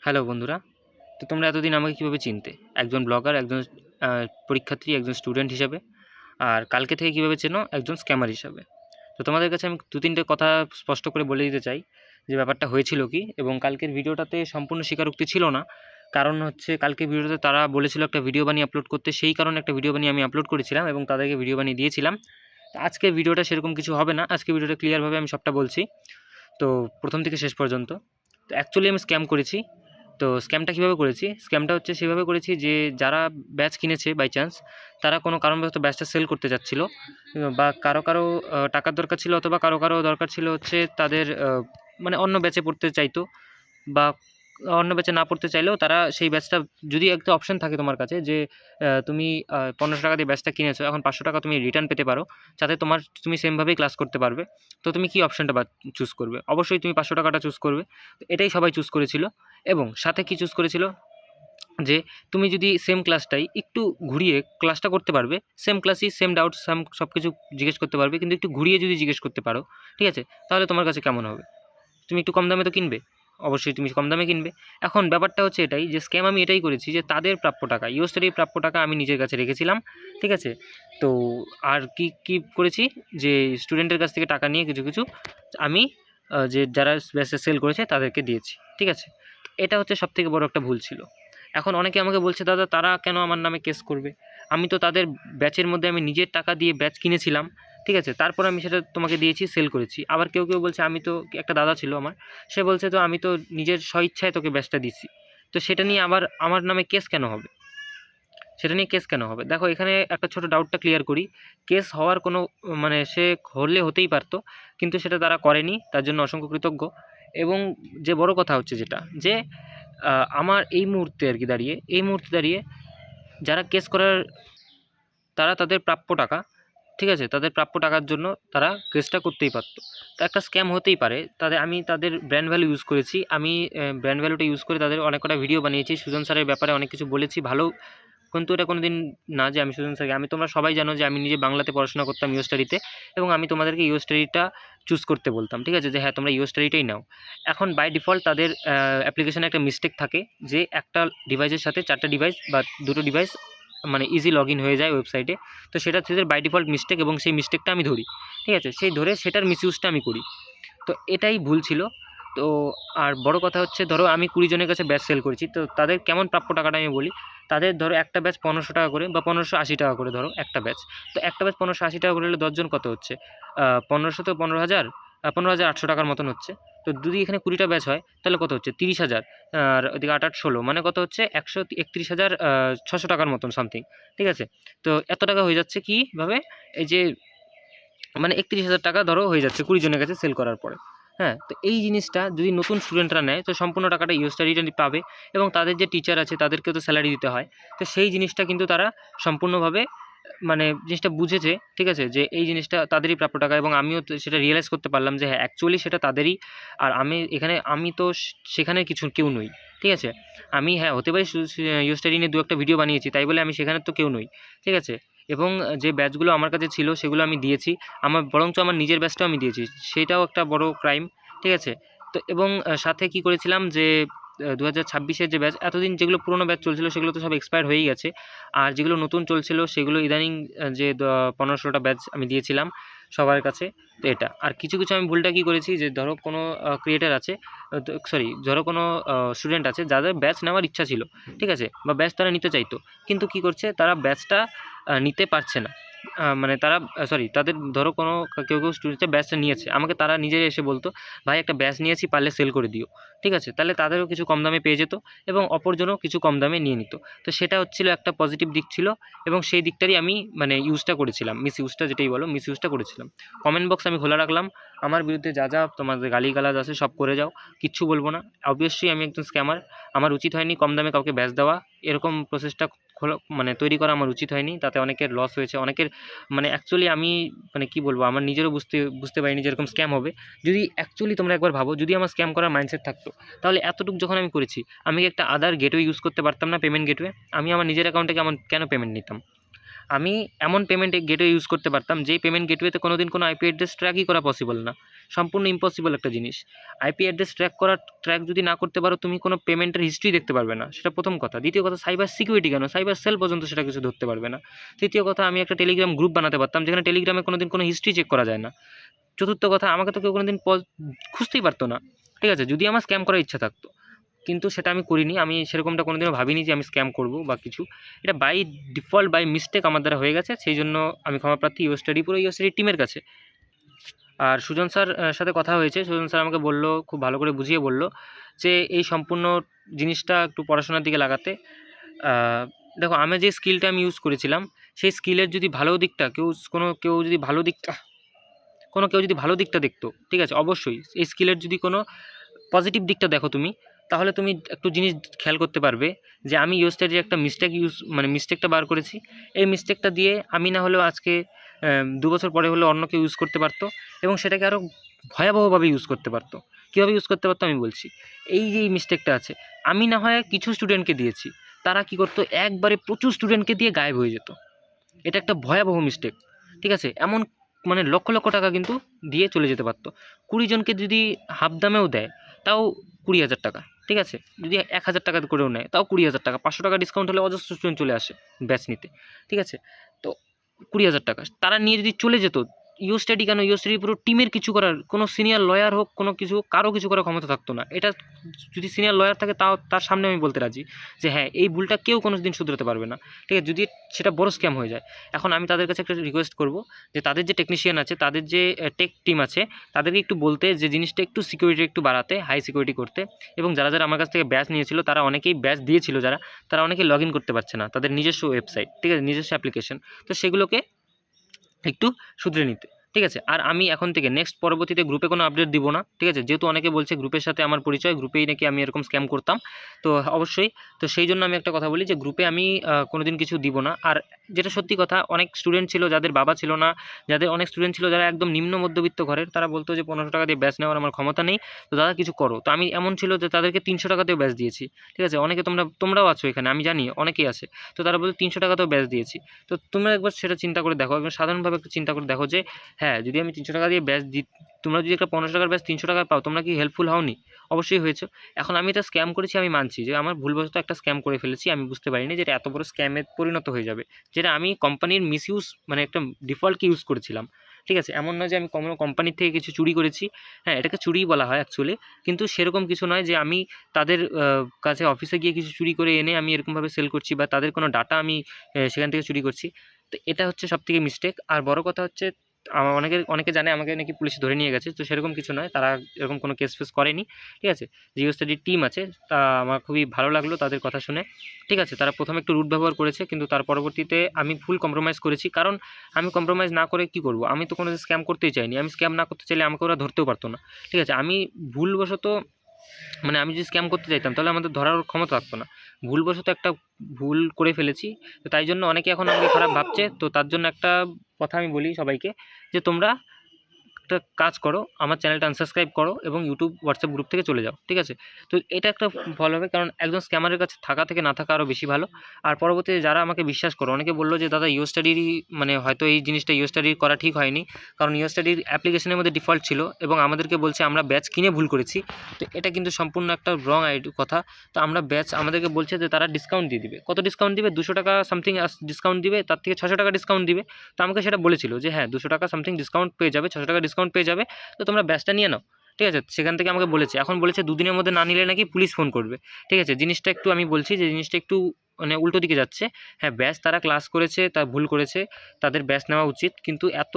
Hello বন্ধুরা। তো তোমরা এতদিন আমাকে কীভাবে চিনতে? একজন ব্লগার, একজন পরীক্ষার্থী, একজন স্টুডেন্ট হিসাবে। আর কালকে থেকে কীভাবে চেনো? একজন স্ক্যামার হিসাবে। তো তোমাদের কাছে আমি ২-৩টে কথা স্পষ্ট করে বলে দিতে চাই যে ব্যাপারটা হয়েছিল কি, এবং কালকের ভিডিওটাতে সম্পূর্ণ স্বীকারোক্তি ছিল না। কারণ হচ্ছে কালকের ভিডিওতে তারা বলেছিল একটা ভিডিও বানিয়ে আপলোড করতে, সেই কারণে একটা ভিডিও বানিয়ে আমি আপলোড করেছিলাম এবং তাদেরকে ভিডিও বানিয়ে দিয়েছিলাম। তো আজকের ভিডিওটা সেরকম কিছু হবে না। আজকের ভিডিওটা ক্লিয়ারভাবে আমি সবটা বলছি, তো প্রথম থেকে শেষ পর্যন্ত। তো অ্যাকচুয়ালি আমি স্ক্যাম করেছি। তো স্ক্যামটা কীভাবে করেছি? স্ক্যামটা হচ্ছে সেভাবে করেছি যে যারা ব্যাচ কিনেছে বাই চান্স, তারা কোনো কারণবশত ব্যাচটা সেল করতে যাচ্ছিলো, বা কারো টাকার দরকার ছিল, অথবা কারো দরকার ছিল হচ্ছে তাদের মানে অন্য ব্যাচে পড়তে চাইতো, বা অন্য ব্যাচে না পড়তে চাইলেও তারা সেই ব্যাচটা, যদি একটা অপশন থাকে তোমার কাছে যে তুমি ১৫০০ টাকা দিয়ে ব্যাচটা কিনেছো, এখন ৫০০ টাকা তুমি রিটার্ন পেতে পারো, যাতে তুমি সেমভাবেই ক্লাস করতে পারবে। তো তুমি কী অপশনটা চুজ করবে? অবশ্যই তুমি ৫০০ টাকাটা চুজ করবে। এটাই সবাই চুজ করেছিল। এবং সাথে কি চুজ করেছিল? যে তুমি যদি সেম ক্লাসটাই একটু ঘুরিয়ে ক্লাসটা করতে পারবে, সেম ক্লাসই সেম ডাউট সব কিছু জিজ্ঞেস করতে পারবে, কিন্তু একটু ঘুরিয়ে যদি জিজ্ঞেস করতে পারো, ঠিক আছে? তাহলে তোমার কাছে কেমন হবে? তুমি একটু কম দামে তো কিনবে। অবশ্যই তুমি কম দামে কিনবে। এখন ব্যাপারটা হচ্ছে এটাই যে স্ক্যাম আমি এটাই করেছি যে তাদের প্রাপ্য টাকা, ইউএসটির প্রাপ্য টাকা আমি নিজের কাছে রেখেছিলাম, ঠিক আছে? তো আর কি করেছি যে স্টুডেন্টের কাছ থেকে টাকা নিয়ে কিছু আমি যে যারা ব্যাচটা সেল করেছে তাদেরকে দিয়েছি, ঠিক আছে? এটা হচ্ছে সবথেকে বড় একটা ভুল ছিল। এখন অনেকে আমাকে বলছে, দাদা তারা কেন আমার নামে কেস করবে? আমি তো তাদের ব্যাচের মধ্যে আমি নিজের টাকা দিয়ে ব্যাচ কিনেছিলাম, ঠিক আছে? তারপর আমি সেটা তোমাকে দিয়েছি, সেল করেছি। আবার কেউ বলছে, আমি তো, একটা দাদা ছিল আমার, সে বলছে তো আমি তো নিজের স্বইচ্ছায় তোকে ব্যাচটা দিচ্ছি, তো সেটা নিয়ে আবার আমার নামে কেস কেন হবে? দেখো, এখানে একটা ছোট ডাউটটা ক্লিয়ার করি। কেস হওয়ার কোনো মানে সে হলে হতেই পারতো, কিন্তু সেটা তারা করেনি, তার জন্য অসংখ্য কৃতজ্ঞ। এবং যে বড় কথা হচ্ছে যেটা, যে আমার এই মুহূর্তে দাঁড়িয়ে যারা কেস করার, তারা তাদের প্রাপ্য টাকা, ঠিক আছে, তাদের প্রাপ্য টাকার জন্য তারা কেসটা করতেই পারত। তো একটা স্ক্যাম হতেই পারে। আমি তাদের ব্র্যান্ড ভ্যালু ইউজ করেছি। আমি ব্র্যান্ড ভ্যালুটা ইউজ করে তাদের অনেক কটা ভিডিও বানিয়েছি, সুজন স্যারের ব্যাপারে অনেক কিছু বলেছি ভালো। কিন্তু এটা কোনো দিন না যে আমি সুজন স্যারকে, তোমরা সবাই জানো যে আমি নিজে বাংলাতে পড়াশোনা করতাম ইউ স্টাডিতে, এবং আমি তোমাদেরকে ইউ স্টাডিটা চুজ করতে বলতাম, ঠিক আছে, যে হ্যাঁ তোমরা ইউ স্টাডিটাই নাও। এখন বাই ডিফল্ট তাদের অ্যাপ্লিকেশনে একটা মিস্টেক থাকে যে একটা ডিভাইসের সাথে 4টা ডিভাইস বা 2টো ডিভাইস মানে ইজি লগ ইন হয়ে যায় ওয়েবসাইটে। তো সেটা তাদের বাই ডিফল্ট মিস্টেক, এবং সেই মিস্টেকটা আমি ধরি, ঠিক আছে? সেই ধরে সেটার মিসইউজটা আমি করি। তো এটাই ভুল ছিল। তো আর বড় কথা হচ্ছে, ধরো আমি 20 জনের কাছে ব্যাচ সেল করেছি, তো তাদের কেমন প্রাপ্য টাকাটা আমি বলি। তাদের ধরো একটা ব্যাচ ১৫০০ টাকা করে, বা ১৫৮০ টাকা করে ধরো একটা ব্যাচ। তো একটা ব্যাচ ১৫৮০ টাকা করে হলে ১০ জন কত হচ্ছে? ১৫০০ তো ১৫,০০০, ১৫,৮০০ টাকার মতন হচ্ছে। তো যদি এখানে 20টা ব্যাচ হয় তাহলে কত হচ্ছে? ৩০,০০০। আর ওইদিকে ৮ ৮ ১৬ মানে কত হচ্ছে? ১৩১,৬০০ টাকার মতন সামথিং, ঠিক আছে? তো এত টাকা হয়ে যাচ্ছে কীভাবে? এই যে মানে ৩১,০০০ টাকা ধরো হয়ে যাচ্ছে 20 জনের কাছে সেল করার পরে। হ্যাঁ, তো এই জিনিসটা যদি নতুন স্টুডেন্টরা নেয়, তো সম্পূর্ণ টাকাটা ইউ স্টাডিটা পাবে, এবং তাদের যে টিচার আছে তাদেরকেও তো স্যালারি দিতে হয়। তো সেই জিনিসটা কিন্তু তারা সম্পূর্ণভাবে মানে জিনিসটা বুঝেছে, ঠিক আছে, যে এই জিনিসটা তাদেরই প্রাপ্য টাকা, এবং আমিও তো সেটা রিয়ালাইজ করতে পারলাম যে হ্যাঁ অ্যাকচুয়ালি সেটা তাদেরই। আর আমি তো সেখানে কেউ নই, ঠিক আছে? আমি হ্যাঁ হতে পারি ইউ স্টাডি নিয়ে 2-একটা ভিডিও বানিয়েছি, তাই বলে আমি সেখানে তো কেউ নই, ঠিক আছে? এবং যে ব্যাচগুলো আমার কাছে ছিল সেগুলো আমি দিয়েছি। বরঞ্চ আমার নিজের ব্যাচটাও আমি দিয়েছি। সেটাও একটা বড় ক্রাইম, ঠিক আছে? তো এবং সাথে কি করেছিলাম যে 2026-এর যে ব্যাচ, এতদিন যেগুলো পুরোনো ব্যাচ চলছিল সেগুলো তো সব এক্সপায়ার হয়েই গেছে। আর যেগুলো নতুন চলছিল সেগুলো ইদানিং যে ১৫-১৬টা ব্যাচ আমি দিয়েছিলাম সবার কাছে। তো এটা। আর কিছু আমি ভুলটা কী করেছি, যে ধরো কোনো ক্রিয়েটর আছে, ধরো কোনো স্টুডেন্ট আছে যাদের ব্যাচ নেওয়ার ইচ্ছা ছিল, ঠিক আছে? বা ব্যাচ তারা নিতে চাইতো। কিন্তু কী করছে, তারা ব্যাচটা নিতে পারছে না। মানে তারা তাদের ধরো কোনো কেউ স্টুডেন্টে ব্যাচটা নিয়েছে, আমাকে তারা নিজেরাই এসে বলতো, ভাই একটা ব্যাচ নিয়েছি, পারলে সেল করে দিও, ঠিক আছে? তাহলে তাদেরও কিছু কম দামে পেয়ে যেত, এবং অপরজনও কিছু কম দামে নিয়ে নিত। তো সেটা হচ্ছিল একটা পজিটিভ দিক ছিল, এবং সেই দিকটারই আমি মানে ইউজটা করেছিলাম, যেটাই বলো মিসইউজটা করেছিলাম। কমেন্ট বক্স আমি খোলা রাখলাম, আমার বিরুদ্ধে যা তোমাদের গালিগালাজ আছে সব করে যাও, কিচ্ছু বলবো না। অবভিয়াসলি আমি একজন স্ক্যামার, আমার উচিত হয়নি কম দামে কাউকে ব্যাচ দেওয়া, এরকম প্রসেসটা মানে তৈরি করা আমার উচিত হয়নি। তাতে অনেকের লস হয়েছে, অনেকের মানে অ্যাকচুয়ালি আমি মানে কী বলবো, আমার নিজেরও বুঝতে পারিনি যে এরকম স্ক্যাম হবে। যদি অ্যাকচুয়ালি তোমরা একবার ভাবো, যদি আমার স্ক্যাম করার মাইন্ডসেট থাকতো, তাহলে এতটুকু যখন আমি করেছি, আমি কি একটা আদার গেটওয়ে ইউজ করতে পারতাম না, পেমেন্ট গেটওয়ে? আমি আমার নিজের অ্যাকাউন্টে কেন পেমেন্ট নিতাম? আমি এমন পেমেন্ট গেটওয়ে ইউজ করতে পারতাম যেই পেমেন্ট গেটওয়েতে কোনো দিন কোনো আইপি অ্যাড্রেস ট্র্যাকই করা পসিবল না, সম্পূর্ণ ইম্পসিবল একটা জিনিস। আইপি অ্যাড্রেস ট্র্যাক যদি না করতে পারো, তুমি কোনো পেমেন্টের হিস্ট্রি দেখতে পারবে না, সেটা প্রথম কথা। দ্বিতীয় কথা, সাইবার সিকিউরিটি কেন, সাইবার সেল পর্যন্ত সেটা কিছু ধরতে পারবে না। তৃতীয় কথা, আমি একটা টেলিগ্রাম গ্রুপ বানাতে পারতাম যেখানে টেলিগ্রামে কোনো দিন কোনো হিস্ট্রি চেক করা যায় না। চতুর্থ কথা, আমাকে তো কেউ কোনো দিন খুঁজতেই পারতো না, ঠিক আছে, যদি আমার স্ক্যাম করার ইচ্ছা থাকতো। কিন্তু সেটা আমি করিনি, আমি সেরকমটা কোনোদিনও ভাবিনি যে আমি স্ক্যাম করব বা কিছু। এটা বাই ডিফল্ট বাই মিস্টেক আমার দ্বারা হয়ে গেছে, সেই জন্য আমি ক্ষমাপ্রার্থী ইউএসটাডি পুরো ইউএসটাডি টিমের কাছে। আর সুজন স্যার সাথে কথা হয়েছে, সুজন স্যার আমাকে বলল, খুব ভালো করে বুঝিয়ে বলল যে এই সম্পূর্ণ জিনিসটা একটু পড়াশোনার দিকে লাগাতে। দেখো, আমি যে স্কিলটা আমি ইউজ করেছিলাম, সেই স্কিলের যদি ভালো দিকটা কেউ যদি ভালো দিকটা দেখতো, ঠিক আছে, অবশ্যই এই স্কিলের যদি কোনো পজিটিভ দিকটা দেখো তুমি, তাহলে তুমি একটু জিনিস খেয়াল করতে পারবে যে আমি ইউএসটাডির একটা মিস্টেকটা বার করেছি। এই মিস্টেকটা দিয়ে আমি না হলেও আজকে 2 বছর পরে হলেও অন্য কেউ ইউজ করতে পারতো, এবং সেটাকে আরও ভয়াবহভাবে ইউজ করতে পারতো। কীভাবে ইউজ করতে পারতো আমি বলছি। এই যে মিস্টেকটা আছে, আমি না হয় কিছু স্টুডেন্টকে দিয়েছি, তারা কি করতো, একবারে প্রচুর স্টুডেন্টকে দিয়ে গায়েব হয়ে যেত। এটা একটা ভয়াবহ মিস্টেক, ঠিক আছে। এমন লক্ষ লক্ষ টাকা কিন্তু দিয়ে চলে যেতে পারতো। 20 জনকে যদি হাফ দামেও দেয়, তাও 20,000 টাকা, ঠিক আছে। যদি 1,000 টাকা করেও নেয়, তাও 20,000 টাকা। 500 টাকা ডিসকাউন্ট হলে অজস্র স্টুডেন্ট চলে আসে ব্যাচ নিতে, ঠিক আছে। তো 20,000 টাকা তারা নিয়ে যদি চলে যেত, ইউএসটাডি কেন, ইউএসটাডি পুরো টিমের কিছু করার, কোনো সিনিয়র লয়ার হোক, কোনো কিছু কারো কিছু করার ক্ষমতা থাকতো না। এটা যদি সিনিয়র লয়ার থাকে, তাও তার সামনে আমি বলতে রাজি যে হ্যাঁ, এই ভুলটা কেউ কোনো দিন শুধরাতে পারবে না, ঠিক আছে, যদি সেটা বড় স্ক্যাম হয়ে যায়। এখন আমি তাদের কাছে একটা রিকোয়েস্ট করব যে তাদের যে টেকনিশিয়ান আছে, তাদের যে টেক টিম আছে, তাদেরকে একটু বলতে যে জিনিসটা একটু সিকিউরিটি একটু বাড়াতে, হাই সিকিউরিটি করতে। এবং যারা যারা আমার কাছ থেকে ব্যাচ নিয়েছিল, তারা অনেকেই ব্যাচ দিয়েছিল, তারা অনেকেই লগ ইন করতে পারছে না তাদের নিজস্ব ওয়েবসাইট, ঠিক আছে, নিজস্ব অ্যাপ্লিকেশন। তো সেগুলোকে একটু শুধরে নিতে, ঠিক আছে। আর আমি এখন থেকে পরবর্তীতে গ্রুপে কোনো আপডেট দিব না, ঠিক আছে, যেহেতু অনেকে বলছে গ্রুপের সাথে আমার পরিচয়, গ্রুপেই নাকি আমি এরকম স্ক্যাম করতাম। তো অবশ্যই, তো সেই জন্য আমি একটা কথা বলি যে গ্রুপে আমি কোনো দিন কিছু দিব না। আর যেটা সত্যি কথা, অনেক স্টুডেন্ট ছিল যাদের বাবা ছিল না, অনেক স্টুডেন্ট ছিল যারা একদম নিম্ন মধ্যবিত্ত ঘরের, তারা বলতো যে 1500 টাকা দিয়ে ব্যাচ নেওয়ার আমার ক্ষমতা নেই, তো দাদা কিছু করো। তো আমি এমন ছিল যে তাদেরকে 300 টাকাতেও ব্যাচ দিয়েছি, ঠিক আছে। অনেকে তোমরাও আছো এখানে, আমি জানি অনেকেই আছে। তো তারা বলতো 300 টাকাতেও ব্যাচ দিয়েছি। তো তোমরা একবার সেটা চিন্তা করে দেখো, একবার সাধারণভাবে একটু চিন্তা করে দেখো যে হ্যাঁ, যদি আমি 300 টাকা দিয়ে ব্যাচ দিই, তোমরা যদি একটা 1500 টাকার ব্যাচ 300 টাকায় পাও, তোমরা কি হেল্পফুল হওনি? অবশ্যই হয়েছো। এখন আমি এটা স্ক্যাম করেছি, আমি মানছি যে আমার ভুলবশত একটা স্ক্যাম করে ফেলেছি, আমি বুঝতে পারিনি যে এটা এত বড় স্ক্যামে পরিণত হয়ে যাবে, যেটা আমি কোম্পানির মিসইউজ একটা ডিফল্টকে ইউজ করেছিলাম, ঠিক আছে। এমন নয় যে আমি কোনো কোম্পানির থেকে কিছু চুরি করেছি, হ্যাঁ, এটাকে চুরিই বলা হয় অ্যাকচুয়ালি, কিন্তু সেরকম কিছু নয় যে আমি তাদের কাছে অফিসে গিয়ে কিছু চুরি করে এনে আমি এরকমভাবে সেল করছি, বা তাদের কোনো ডাটা আমি সেখান থেকে চুরি করছি। তো এটা হচ্ছে সবথেকে মিস্টেক। আর বড় কথা হচ্ছে, অনেকে জানে আমাকে নাকি পুলিশে ধরে নিয়ে গেছে, তো সেরকম কিছু নয়, তারা এরকম কোনো কেস ফেস করেনি, ঠিক আছে। জিও স্টাডির টিম আছে, তা আমার খুবই ভালো লাগলো তাদের কথা শুনে, ঠিক আছে। তারা প্রথমে একটু রুড ব্যবহার করেছে, কিন্তু তার পরবর্তীতে আমি ফুল কম্প্রোমাইজ করেছি, কারণ আমি কম্প্রোমাইজ না করে কি করব, আমি তো কোনো স্ক্যাম করতেই চাইনি। আমি স্ক্যাম না করতে চাইলে আমাকে ওরা ধরতেও পারতো না, ঠিক আছে। আমি ভুলবশত আমি যদি স্ক্যাম করতে চাইতাম, তাহলে আমাদের ধরার ক্ষমতা থাকতো না। ভুলবশত একটা ভুল করে ফেলেছি, তো তাই জন্য অনেকে এখন আমাকে খারাপ ভাবছে। তো তার জন্য একটা কথা আমি বলি সবাইকে, যে তোমরা একটা কাজ করো, আমার চ্যানেলটা আনসাবস্ক্রাইব করো এবং ইউটিউব হোয়াটসঅ্যাপ গ্রুপ থেকে চলে যাও, ঠিক আছে। তো এটা একটা ভালো হবে, কারণ একজন স্ক্যামারের কাছে থাকা থেকে না থাকা আরও বেশি ভালো। আর পরবর্তীতে যারা আমাকে বিশ্বাস করো, অনেকে বললো যে দাদা ইউএসটাডিরই হয়তো এই জিনিসটা ইউএসটাডির করা ঠিক হয়নি, কারণ ইউএসটাডির অ্যাপ্লিকেশনের মধ্যে ডিফল্ট ছিল এবং আমাদেরকে বলছে আমরা ব্যাচ কিনে ভুল করেছি। তো এটা কিন্তু সম্পূর্ণ একটা রং কথা। তো আমাদেরকে বলছে যে তারা ডিসকাউন্ট দিয়ে দিবে। কত ডিসকাউন্ট দিবে? 200 টাকা সামথিং ডিসকাউন্ট দিবে, তার থেকে 600 টাকা ডিসকাউন্ট দিবে। তো আমাকে সেটা বলেছিল যে হ্যাঁ, 200 টাকা সামথিং ডিসকাউন্ট পেয়ে যাবে, 600 টাকা ডিসকাউন্ট পেয়ে যাবে, তো তোমরা ব্যাচটা নিয়ে নাও, ঠিক আছে। সেখান থেকে আমাকে বলেছে, এখন বলেছে 2 দিনের মধ্যে না নিলে নাকি পুলিশ ফোন করবে, ঠিক আছে। জিনিসটা একটু আমি বলছি যে জিনিসটা একটু উল্টো দিকে যাচ্ছে। হ্যাঁ, ব্যাচ তারা ক্লাস করেছে, তা ভুল করেছে, তাদের ব্যাচ নেওয়া উচিত, কিন্তু এত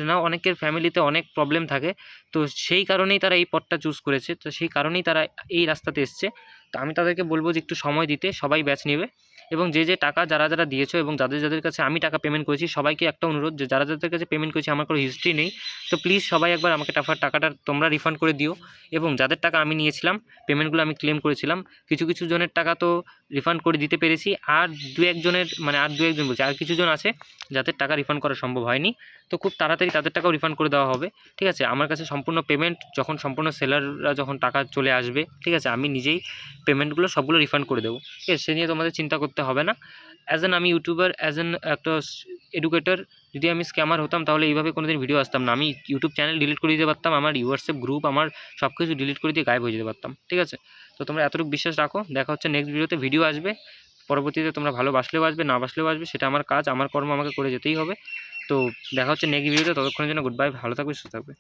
না, অনেকের ফ্যামিলিতে অনেক প্রবলেম থাকে, তো সেই কারণেই তারা এই পথটা চুজ করেছে, তো সেই কারণেই তারা এই রাস্তাতে এসছে। তো আমি তাদেরকে বলবো যে একটু সময় দিতে, সবাই ব্যাচ নেবে, এবং যে টাকা যারা দিয়েছো এবং যাদের কাছে আমি টাকা পেমেন্ট করেছি, সবাইকে একটা অনুরোধ যে যাদের কাছে পেমেন্ট করেছি আমার কোনো হিস্ট্রি নেই, তো প্লিজ সবাই একবার আমাকে টাকাটা তোমরা রিফান্ড করে দিও। এবং যাদের টাকা আমি নিয়েছিলাম, পেমেন্টগুলো আমি ক্লেম করেছিলাম, কিছু জনের টাকা তো রিফান্ড করে দিতে পেরেছি, আর দু একজন বলছি, আর কিছু জন আছে যাদের টাকা রিফান্ড করা সম্ভব হয়নি। তো খুব তাড়াতাড়ি তাদের টাকাও রিফান্ড করে দেওয়া হবে। ঠিক আছে, আমার কাছে সম্পূর্ণ পেমেন্ট যখন সম্পূর্ণ সেলাররা যখন টাকা চলে আসবে, ঠিক আছে, আমি নিজেই পেমেন্টগুলো সবগুলো রিফান্ড করে দেবো। ঠিক আছে, সে নিয়ে তোমাদের চিন্তা করতে হবে না। আমি ইউটিউবার, একটা এডুকেটর, যদি আমি স্ক্যামার হতাম তাহলে এইভাবে কোনোদিন ভিডিও আসতাম না। আমি ইউটিউব চ্যানেল ডিলিট করে দিতে পারতাম, আমার হোয়াটসঅ্যাপ গ্রুপ, আমার সব কিছু ডিলিট করে দিয়ে গায়েব হয়ে যেতে পারতাম। ঠিক আছে, তো তোমরা এতটুকু বিশ্বাস রাখো। দেখা হচ্ছে নেক্সট ভিডিওতে। ভিডিও আসবে পরবর্তীতে, তোমরা ভালো বাসলেও আসবে, না বাসলেও আসবে, সেটা আমার কাজ, আমার কর্ম, আমাকে করে যেতেই হবে। তো দেখা হচ্ছে নেক্সট ভিডিওতে। ততক্ষণের জন্য গুড বাই, ভালো থাকবে, সুস্থ থাকবে।